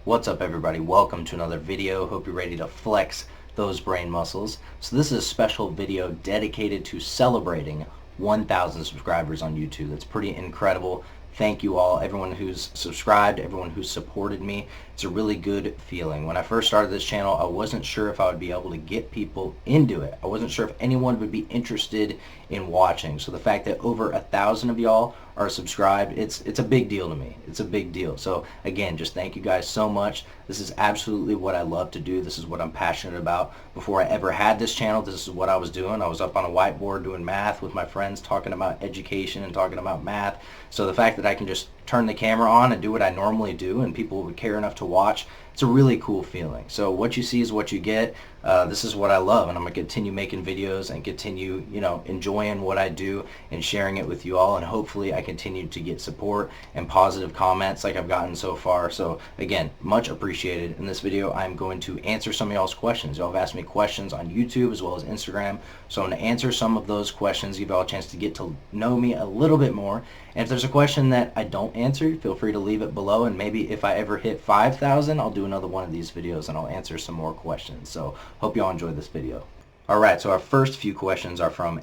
What's up, everybody? Welcome to another video. Hope you're ready to flex those brain muscles. So this is a special video dedicated to celebrating 1,000 subscribers on YouTube. That's pretty incredible. Thank you all, everyone who's subscribed, everyone who's supported me. It's a really good feeling. When I first started this channel, I wasn't sure if I would be able to get people into it. I wasn't sure if anyone would be interested in watching. So the fact that over 1,000 of y'all are subscribed, it's a big deal to me. It's a big deal. So again, just thank you guys so much. This is absolutely what I love to do. This is what I'm passionate about. Before I ever had this channel, this is what I was doing. I was up on a whiteboard doing math with my friends, talking about education and talking about math. So the fact that I can just turn the camera on and do what I normally do and people would care enough to watch, it's a really cool feeling. So what you see is what you get. This is what I love, and I'm going to continue making videos and continue, enjoying what I do and sharing it with you all, and hopefully I continue to get support and positive comments like I've gotten so far. So again, much appreciated. In this video, I'm going to answer some of y'all's questions. Y'all have asked me questions on YouTube as well as Instagram, so I'm going to answer some of those questions, give y'all a chance to get to know me a little bit more. And if there's a question that I don't answer, feel free to leave it below, and maybe if I ever hit 5,000, I'll do another one of these videos and I'll answer some more questions. So hope y'all enjoyed this video. Alright, so our first few questions are from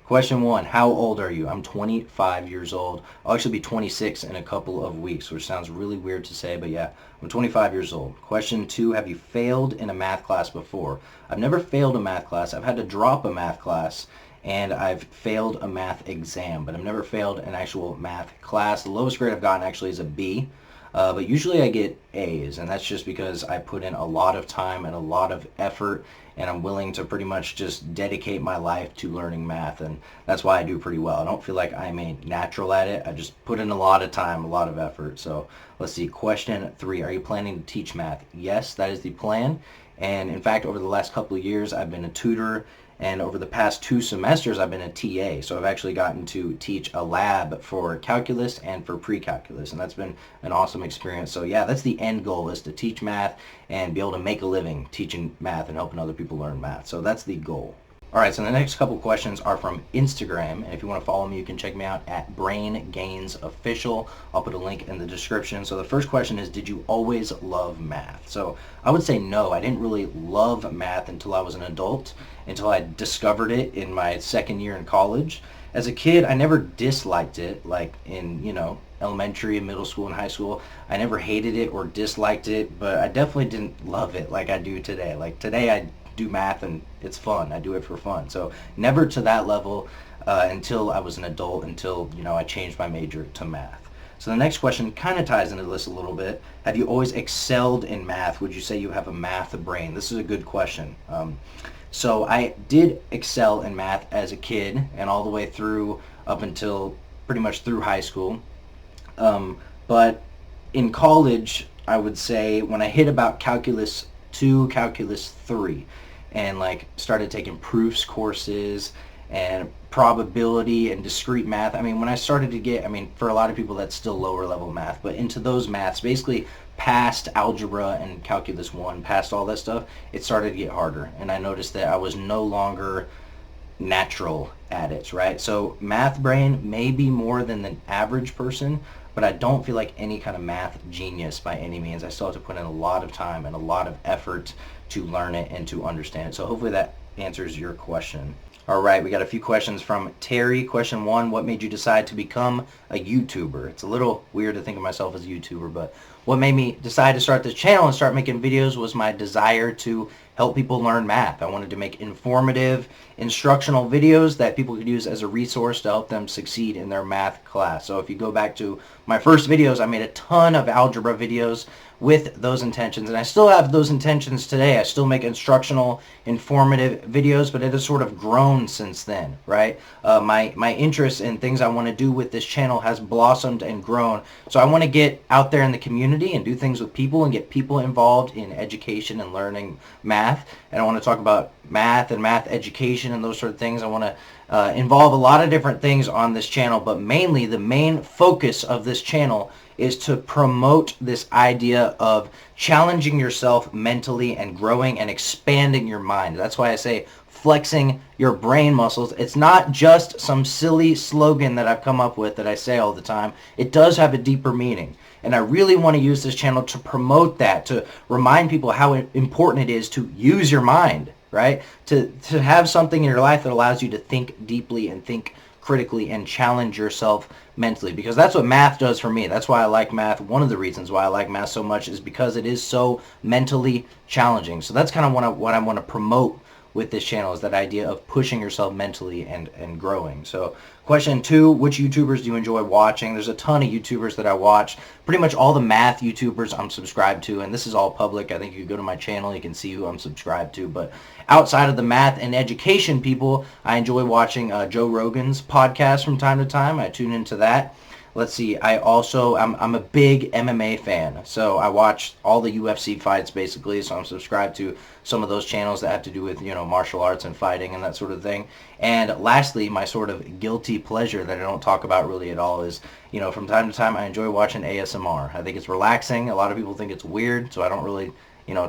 Question 1, how old are you? I'm 25 years old. I'll actually be 26 in a couple of weeks, which sounds really weird to say, but yeah, I'm 25 years old. Question 2, have you failed in a math class before? I've never failed a math class. I've had to drop a math class, and I've failed a math exam, but I've never failed an actual math class. The lowest grade I've gotten actually is a B, but usually I get A's, and that's just because I put in a lot of time and a lot of effort, and I'm willing to pretty much just dedicate my life to learning math, and that's why I do pretty well. I don't feel like I'm a natural at it. I just put in a lot of time, a lot of effort. So let's see, question 3, are you planning to teach math? Yes, that is the plan, and in fact, over the last couple of years, I've been a tutor, and over the past 2 semesters, I've been a TA. So I've actually gotten to teach a lab for calculus and for pre-calculus, and that's been an awesome experience. So yeah, that's the end goal, is to teach math and be able to make a living teaching math and helping other people learn math. So that's the goal. Alright, so the next couple questions are from Instagram, and if you want to follow me, you can check me out at Gainz Official. I'll put a link in the description. So the first question is, did you always love math? So I would say no, I didn't really love math until I was an adult, until I discovered it in my second year in college. As a kid, I never disliked it, like in, elementary and middle school and high school. I never hated it or disliked it, but I definitely didn't love it like I do today. Like today, I do math and it's fun. I do it for fun. So never to that level until I was an adult, until I changed my major to math. So the next question kind of ties into this a little bit. Have you always excelled in math? Would you say you have a math brain? This is a good question. So I did excel in math as a kid and all the way through up until pretty much through high school. But in college, I would say when I hit about calculus 2, calculus 3, and started taking proofs courses and probability and discrete math. I mean, when I started to get, for a lot of people that's still lower level math, but into those maths, basically past algebra and calculus 1, past all that stuff, it started to get harder, and I noticed that I was no longer natural at it, right? So math brain may be more than the average person, but I don't feel like any kind of math genius by any means. I still have to put in a lot of time and a lot of effort to learn it and to understand it. So hopefully that answers your question. All right, we got a few questions from Terry. Question 1, what made you decide to become a YouTuber? It's a little weird to think of myself as a YouTuber, but what made me decide to start this channel and start making videos was my desire to help people learn math. I wanted to make informative, instructional videos that people could use as a resource to help them succeed in their math class. So if you go back to my first videos, I made a ton of algebra videos with those intentions, and I still have those intentions today. I still make instructional, informative videos, but it has sort of grown since then, right? My interest in things I want to do with this channel has blossomed and grown. So I want to get out there in the community and do things with people and get people involved in education and learning math. And I want to talk about math and math education and those sort of things. I want to involve a lot of different things on this channel, but mainly the main focus of this channel is to promote this idea of challenging yourself mentally and growing and expanding your mind. That's why I say flexing your brain muscles. It's not just some silly slogan that I've come up with that I say all the time. It does have a deeper meaning. And I really want to use this channel to promote that, to remind people how important it is to use your mind, right? To have something in your life that allows you to think deeply and think critically and challenge yourself mentally, because that's what math does for me. That's why I like math. One of the reasons why I like math so much is because it is so mentally challenging. So that's kind of what I want to promote with this channel, is that idea of pushing yourself mentally and growing. So question 2, which YouTubers do you enjoy watching? There's a ton of YouTubers that I watch. Pretty much all the math YouTubers I'm subscribed to, and this is all public. I think you go to my channel, you can see who I'm subscribed to. But outside of the math and education people, I enjoy watching Joe Rogan's podcast from time to time. I tune into that. Let's see, I'm a big MMA fan, so I watch all the UFC fights basically, so I'm subscribed to some of those channels that have to do with, martial arts and fighting and that sort of thing. And lastly, my sort of guilty pleasure that I don't talk about really at all is, from time to time I enjoy watching ASMR. I think it's relaxing. A lot of people think it's weird, so I don't really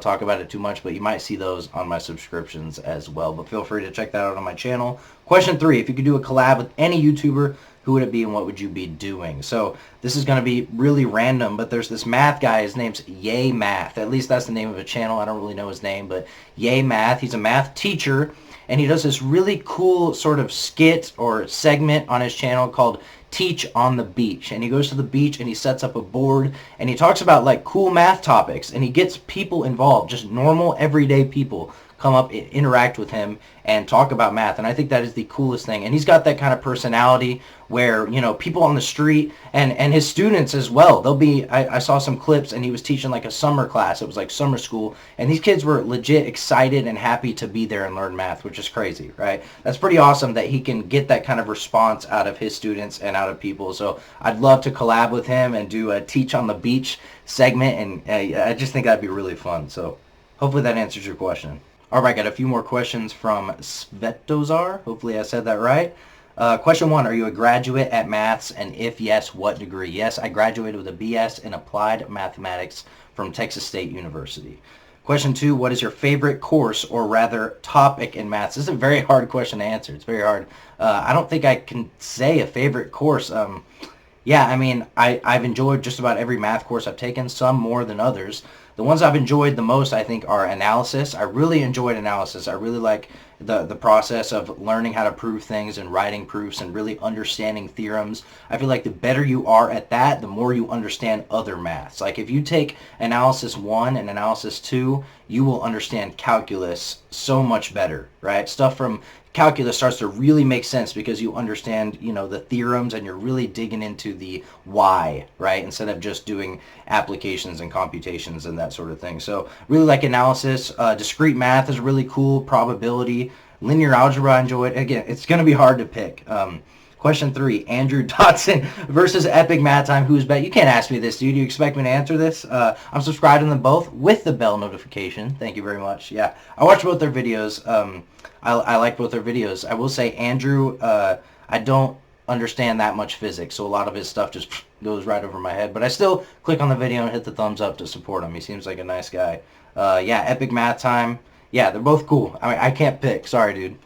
talk about it too much, but you might see those on my subscriptions as well. But feel free to check that out on my channel. Question 3, if you could do a collab with any YouTuber, who would it be and what would you be doing? So this is going to be really random, but there's this math guy. His name's Yay Math. At least that's the name of a channel. I don't really know his name, but Yay Math. He's a math teacher, and he does this really cool sort of skit or segment on his channel called Teach on the Beach. And he goes to the beach and he sets up a board and he talks about like cool math topics, and he gets people involved, just normal everyday people come up, interact with him, and talk about math. And I think that is the coolest thing. And he's got that kind of personality where, people on the street and his students as well, they'll be, I saw some clips and he was teaching like a summer class. It was like summer school. And these kids were legit excited and happy to be there and learn math, which is crazy, right? That's pretty awesome that he can get that kind of response out of his students and out of people. So I'd love to collab with him and do a Teach on the Beach segment. And I just think that'd be really fun. So hopefully that answers your question. All right, got a few more questions from VetDoze. Hopefully I said that right. Question 1, are you a graduate at maths? And if yes, what degree? Yes, I graduated with a BS in applied mathematics from Texas State University. Question 2, what is your favorite course, or rather topic in maths? This is a very hard question to answer. It's very hard. I don't think I can say a favorite course. Yeah, I mean, I've enjoyed just about every math course I've taken, some more than others. The ones I've enjoyed the most, I think, are analysis. I really enjoyed analysis. I really like the process of learning how to prove things and writing proofs and really understanding theorems. I feel like the better you are at that, the more you understand other maths. Like if you take analysis 1 and analysis 2, you will understand calculus so much better, right? Stuff from calculus starts to really make sense because you understand, the theorems, and you're really digging into the why, right? Instead of just doing applications and computations and that sort of thing. So really like analysis. Discrete math is really cool. Probability. Linear algebra, I enjoy it. Again, it's going to be hard to pick. Question 3, Andrew Dotson versus Epic Math Time. Who's bet? You can't ask me this, dude. You expect me to answer this? I'm subscribed to them both with the bell notification. Thank you very much. Yeah, I watch both their videos. I like both their videos. I will say Andrew, I don't understand that much physics, so a lot of his stuff just goes right over my head. But I still click on the video and hit the thumbs up to support him. He seems like a nice guy. Yeah, Epic Math Time. Yeah, they're both cool. I mean, I can't pick. Sorry, dude.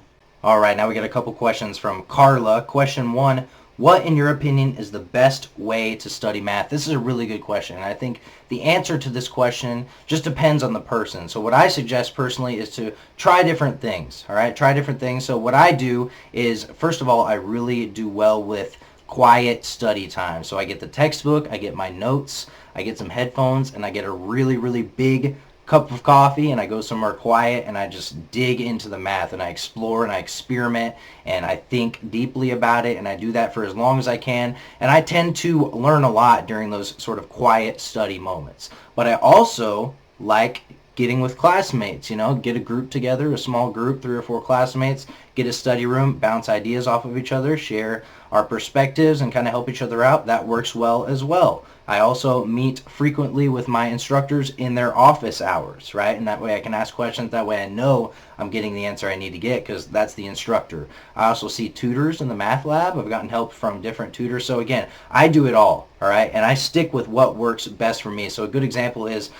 All right, now we got a couple questions from Carla. Question 1, what, in your opinion, is the best way to study math? This is a really good question, and I think the answer to this question just depends on the person. So what I suggest personally is to try different things, all right? Try different things. So what I do is, first of all, I really do well with quiet study time. So I get the textbook, I get my notes, I get some headphones, and I get a really, really big cup of coffee, and I go somewhere quiet and I just dig into the math and I explore and I experiment and I think deeply about it, and I do that for as long as I can, and I tend to learn a lot during those sort of quiet study moments. But I also like getting with classmates, get a group together, a small group, 3 or 4 classmates, get a study room, bounce ideas off of each other, share our perspectives and kind of help each other out. That works well as well. I also meet frequently with my instructors in their office hours, right? And that way I can ask questions. That way I know I'm getting the answer I need to get because that's the instructor. I also see tutors in the math lab. I've gotten help from different tutors. So again, I do it all right? And I stick with what works best for me. So a good example is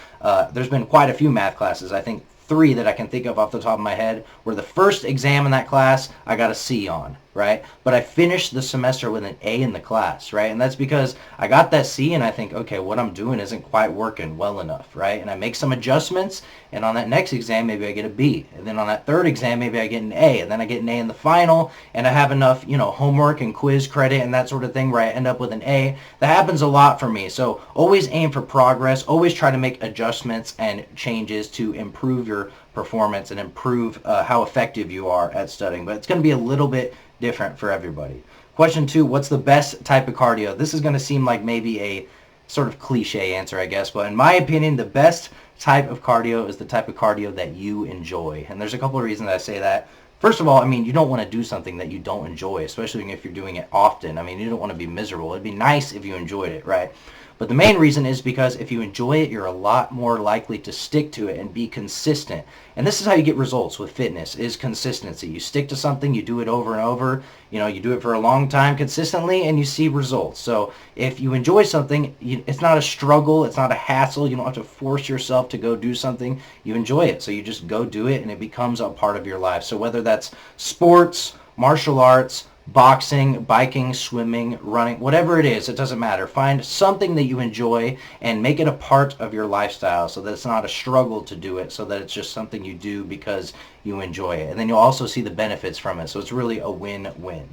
there's been quite a few math classes. I think 3 that I can think of off the top of my head where the first exam in that class I got a C on, right? But I finished the semester with an A in the class, right? And that's because I got that C and I think, okay, what I'm doing isn't quite working well enough, right? And I make some adjustments, and on that next exam, maybe I get a B. And then on that third exam, maybe I get an A. And then I get an A in the final, and I have enough, homework and quiz credit and that sort of thing where I end up with an A. That happens a lot for me. So always aim for progress. Always try to make adjustments and changes to improve your performance and improve how effective you are at studying. But it's going to be a little bit different for everybody. Question 2, what's the best type of cardio? This is going to seem like maybe a sort of cliche answer, I guess, but in my opinion, the best type of cardio is the type of cardio that you enjoy. And there's a couple of reasons I say that. First of all, you don't want to do something that you don't enjoy, especially if you're doing it often. You don't want to be miserable. It'd be nice if you enjoyed it, right? But the main reason is because if you enjoy it, you're a lot more likely to stick to it and be consistent. And this is how you get results with fitness, is consistency. You stick to something, you do it over and over, you do it for a long time consistently, and you see results. So if you enjoy something, it's not a struggle, it's not a hassle, you don't have to force yourself to go do something. You enjoy it, so you just go do it, and it becomes a part of your life. So whether that's sports, martial arts, boxing, biking, swimming, running, whatever it is, it doesn't matter. Find something that you enjoy and make it a part of your lifestyle so that it's not a struggle to do it, so that it's just something you do because you enjoy it. And then you'll also see the benefits from it. So it's really a win-win.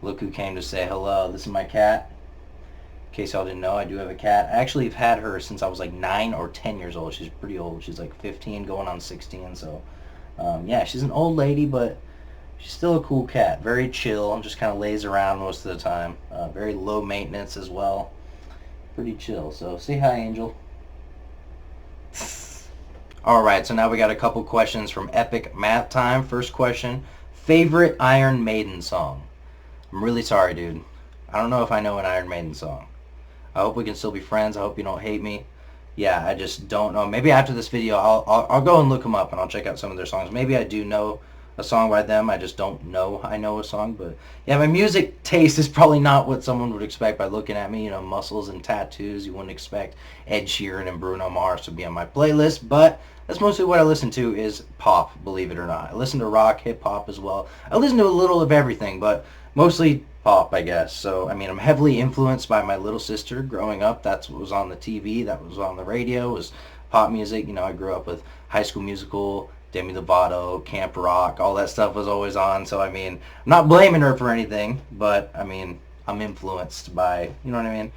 Look who came to say hello. This is my cat. In case y'all didn't know, I do have a cat. I actually have had her since I was like 9 or 10 years old. She's pretty old. She's like 15 going on 16. So yeah, she's an old lady, but she's still a cool cat. Very chill. Just kind of lays around most of the time. Very low maintenance as well. Pretty chill. So say hi, Angel. Alright, so now we got a couple questions from Epic Math Time. First question. Favorite Iron Maiden song? I'm really sorry, dude. I don't know if I know an Iron Maiden song. I hope we can still be friends. I hope you don't hate me. Yeah, I just don't know. Maybe after this video, I'll go and look them up and I'll check out some of their songs. Maybe I do know a song by them. I just don't know I know a song. But yeah, my music taste is probably not what someone would expect by looking at me. Muscles and tattoos. You wouldn't expect Ed Sheeran and Bruno Mars to be on my playlist. But that's mostly what I listen to is pop, believe it or not. I listen to rock, hip-hop as well. I listen to a little of everything, but mostly pop, I guess. So, I'm heavily influenced by my little sister growing up. That's what was on the TV, that was on the radio, was pop music. I grew up with High School Musical, Demi Lovato, Camp Rock, all that stuff was always on. So, I'm not blaming her for anything, but, I'm influenced by, you know what I mean?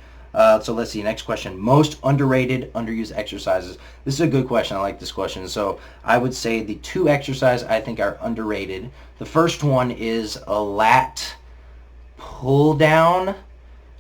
So let's see, next question. Most underrated, underused exercises. This is a good question. I like this question. So I would say the 2 exercises I think are underrated. The first one is a lat pull down.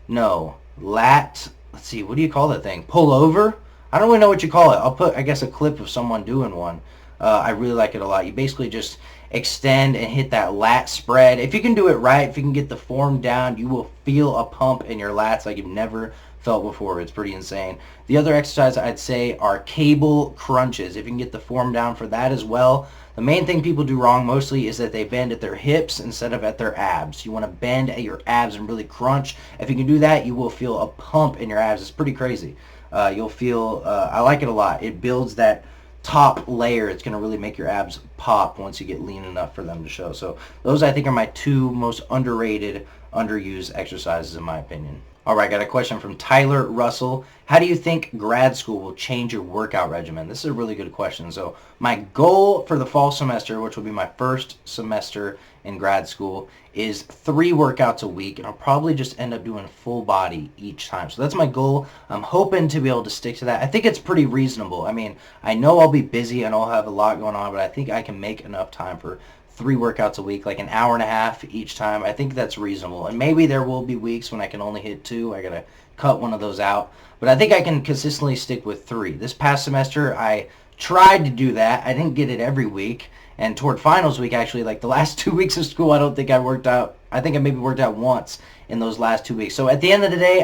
No, lat, let's see, what do you call that thing? Pull over? I don't really know what you call it. I'll put, I guess, a clip of someone doing one. I really like it a lot. You basically just extend and hit that lat spread. If you can do it right, if you can get the form down, you will feel a pump in your lats like you've never felt before. It's pretty insane. The other exercise I'd say are cable crunches. If you can get the form down for that as well. The main thing people do wrong mostly is that they bend at their hips instead of at their abs. You want to bend at your abs and really crunch. If you can do that, you will feel a pump in your abs. It's pretty crazy. You'll feel, I like it a lot. It builds that top layer. It's going to really make your abs pop once you get lean enough for them to show. So those I think are my 2 most underrated, underused exercises in my opinion. Alright, got a question from Tyler Russell. How do you think grad school will change your workout regimen? This is a really good question. So my goal for the fall semester, which will be my first semester in grad school, is 3 workouts a week, and I'll probably just end up doing full body each time. So that's my goal. I'm hoping to be able to stick to that. I think it's pretty reasonable. I know I'll be busy and I'll have a lot going on, but I think I can make enough time for 3 workouts a week, like an hour and a half each time. I think that's reasonable. And maybe there will be weeks when I can only hit 2. I gotta cut one of those out. But I think I can consistently stick with 3. This past semester, I tried to do that. I didn't get it every week. And toward finals week, actually, like the last 2 weeks of school, I don't think I worked out. I think I maybe worked out once in those last 2 weeks. So at the end of the day,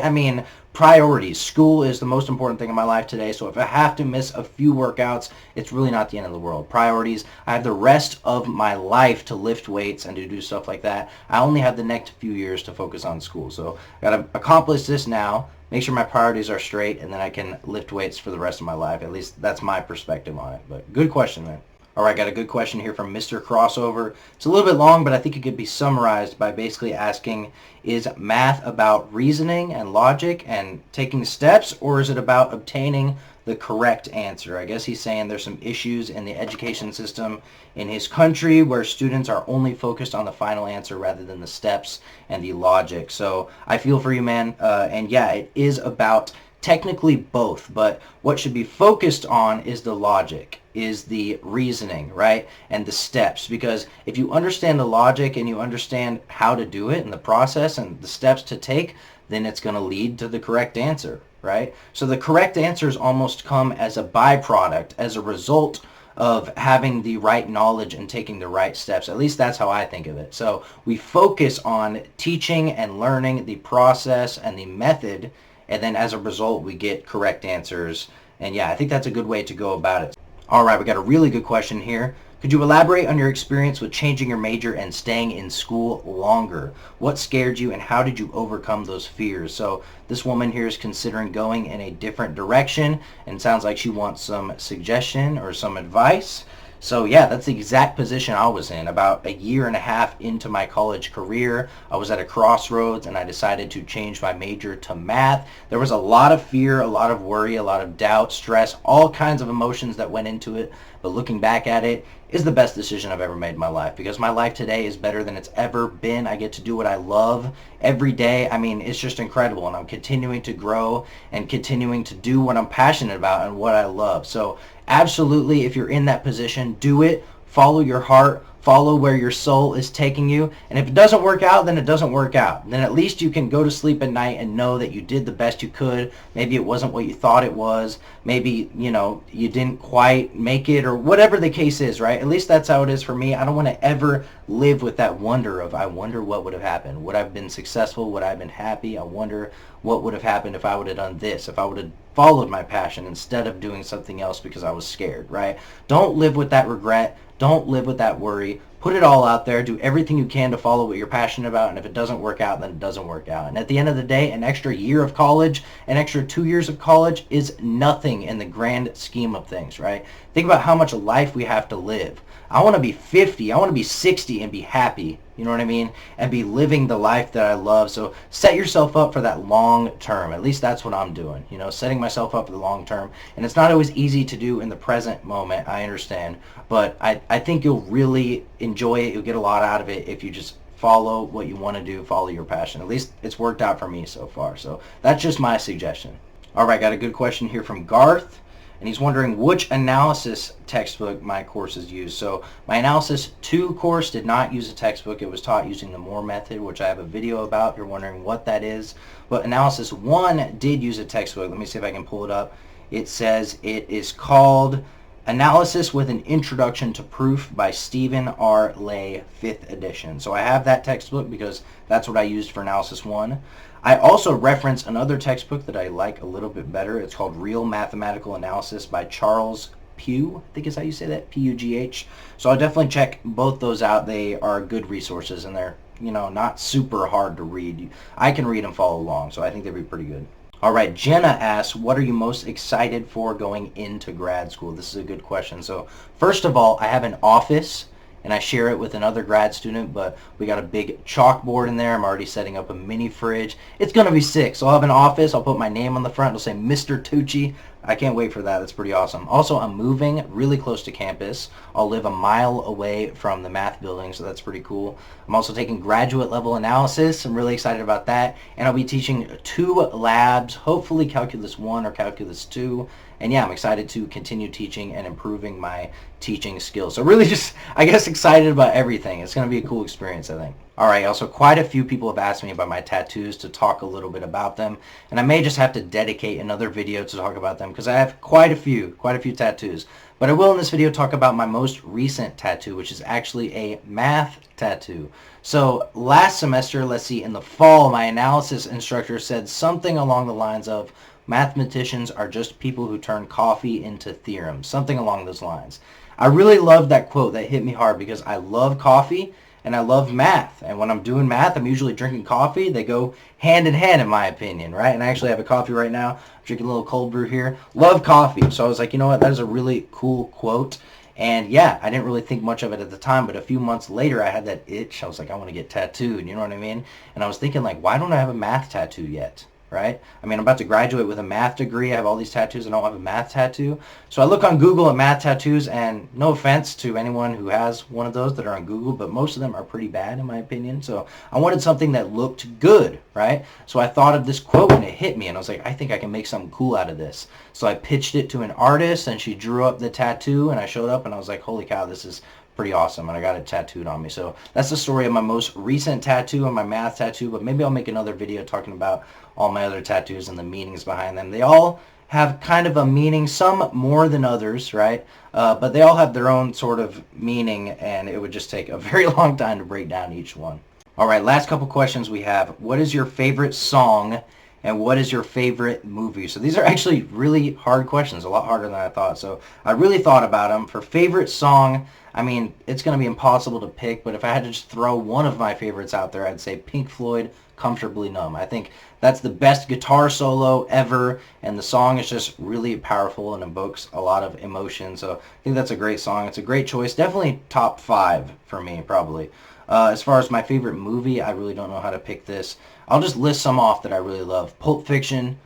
priorities. School is the most important thing in my life today. So if I have to miss a few workouts, it's really not the end of the world. Priorities. I have the rest of my life to lift weights and to do stuff like that. I only have the next few years to focus on school. So I got to accomplish this now, make sure my priorities are straight, and then I can lift weights for the rest of my life. At least that's my perspective on it. But good question, man. All right, got a good question here from Mr. Crossover. It's a little bit long, but I think it could be summarized by basically asking, is math about reasoning and logic and taking steps, or is it about obtaining the correct answer? I guess he's saying there's some issues in the education system in his country where students are only focused on the final answer rather than the steps and the logic. So I feel for you, man. And yeah, it is about technically both, but what should be focused on is the logic, is the reasoning, right? And the steps, because if you understand the logic and you understand how to do it and the process and the steps to take, then it's going to lead to the correct answer, right? So the correct answers almost come as a byproduct, as a result of having the right knowledge and taking the right steps. At least that's how I think of it. So we focus on teaching and learning the process and the method, and then as a result we get correct answers. And yeah, I think that's a good way to go about it. All right, we got a really good question here. Could you elaborate on your experience with changing your major and staying in school longer? What scared you and how did you overcome those fears? So this woman here is considering going in a different direction and sounds like she wants some suggestion or some advice. So yeah, that's the exact position I was in. About a year and a half into my college career, I was at a crossroads and I decided to change my major to math. There was a lot of fear, a lot of worry, a lot of doubt, stress, all kinds of emotions that went into it. But looking back at it, is the best decision I've ever made in my life, because my life today is better than it's ever been. I get to do what I love every day. I mean, it's just incredible, and I'm continuing to grow and continuing to do what I'm passionate about and what I love. So absolutely, if you're in that position, do it. Follow your heart. Follow where your soul is taking you. And if it doesn't work out, then it doesn't work out. Then at least you can go to sleep at night and know that you did the best you could. Maybe it wasn't what you thought it was. Maybe, you didn't quite make it, or whatever the case is, right? At least that's how it is for me. I don't want to ever live with that wonder of, I wonder what would have happened. Would I have been successful? Would I have been happy? I wonder what would have happened if I would have done this, if I would have followed my passion instead of doing something else because I was scared, right? Don't live with that regret. Don't live with that worry. Put it all out there. Do everything you can to follow what you're passionate about. And if it doesn't work out, then it doesn't work out. And at the end of the day, an extra year of college, an extra 2 years of college is nothing in the grand scheme of things, right? Think about how much life we have to live. I want to be 50. I want to be 60 and be happy. You know what I mean? And be living the life that I love. So set yourself up for that long term. At least that's what I'm doing. Setting myself up for the long term. And it's not always easy to do in the present moment. I understand. But I think you'll really enjoy it. You'll get a lot out of it if you just follow what you want to do, follow your passion. At least it's worked out for me so far. So that's just my suggestion. All right, got a good question here from Garth. And he's wondering which analysis textbook my courses use. So my Analysis 2 course did not use a textbook. It was taught using the Moore method, which I have a video about if you're wondering what that is. But Analysis 1 did use a textbook. Let me see if I can pull it up. It says it is called Analysis with an Introduction to Proof by Stephen R. Lay, 5th edition. So I have that textbook because that's what I used for Analysis 1. I also reference another textbook that I like a little bit better. It's called Real Mathematical Analysis by Charles Pugh, I think is how you say that, P-U-G-H. So I'll definitely check both those out. They are good resources, and they're, not super hard to read. I can read and follow along, so I think they'd be pretty good. All right, Jenna asks, what are you most excited for going into grad school? This is a good question. So first of all, I have an office, and I share it with another grad student, but we got a big chalkboard in there. I'm already setting up a mini fridge. It's going to be sick. So I'll have an office. I'll put my name on the front. It'll say Mr. Tucci. I can't wait for that. That's pretty awesome. Also, I'm moving really close to campus. I'll live a mile away from the math building, so that's pretty cool. I'm also taking graduate level analysis. I'm really excited about that. And I'll be teaching 2 labs, hopefully Calculus 1 or Calculus 2. And yeah, I'm excited to continue teaching and improving my teaching skills. So really just, I guess, excited about everything. It's going to be a cool experience, I think. All right, also quite a few people have asked me about my tattoos to talk a little bit about them. And I may just have to dedicate another video to talk about them because I have quite a few tattoos. But I will in this video talk about my most recent tattoo, which is actually a math tattoo. So last semester, let's see, in the fall, my analysis instructor said something along the lines of, mathematicians are just people who turn coffee into theorems, something along those lines. I really love that quote. That hit me hard because I love coffee and I love math. And when I'm doing math, I'm usually drinking coffee. They go hand in hand, in my opinion, right? And I actually have a coffee right now. I'm drinking a little cold brew here. Love coffee. So I was like, you know what? That is a really cool quote. And yeah, I didn't really think much of it at the time, but a few months later I had that itch. I was like, I want to get tattooed, you know what I mean? And I was thinking like, why don't I have a math tattoo yet? Right? I mean, I'm about to graduate with a math degree. I have all these tattoos. I don't have a math tattoo. So I look on Google at math tattoos, and no offense to anyone who has one of those that are on Google, but most of them are pretty bad in my opinion. So I wanted something that looked good, right? So I thought of this quote and it hit me, and I was like, I think I can make something cool out of this. So I pitched it to an artist, and she drew up the tattoo, and I showed up, and I was like, holy cow, this is pretty awesome, and I got it tattooed on me. So that's the story of my most recent tattoo and my math tattoo, but maybe I'll make another video talking about all my other tattoos and the meanings behind them. They all have kind of a meaning, some more than others, right? But they all have their own sort of meaning, and it would just take a very long time to break down each one. All right, last couple questions we have. What is your favorite song, and what is your favorite movie? So these are actually really hard questions, a lot harder than I thought. So I really thought about them. For favorite song, I mean, it's going to be impossible to pick, but if I had to just throw one of my favorites out there, I'd say Pink Floyd, Comfortably Numb. I think that's the best guitar solo ever, and the song is just really powerful and evokes a lot of emotion. So I think that's a great song. It's a great choice. Definitely top 5 for me, probably. As far as my favorite movie, I really don't know how to pick this. I'll just list some off that I really love. Pulp Fiction,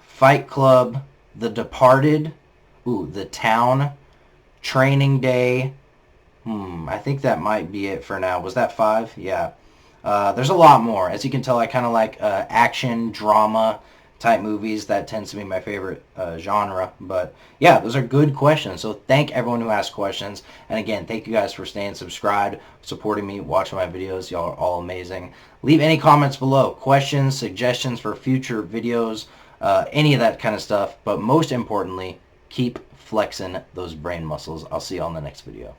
Fight Club, The Departed, The Town, Training Day. I think that might be it for now. Was that 5? Yeah. There's a lot more. As you can tell, I kind of like action, drama type movies. That tends to be my favorite genre. But yeah, those are good questions. So thank everyone who asked questions. And again, thank you guys for staying subscribed, supporting me, watching my videos. Y'all are all amazing. Leave any comments below. Questions, suggestions for future videos, any of that kind of stuff. But most importantly, keep flexing those brain muscles. I'll see you on the next video.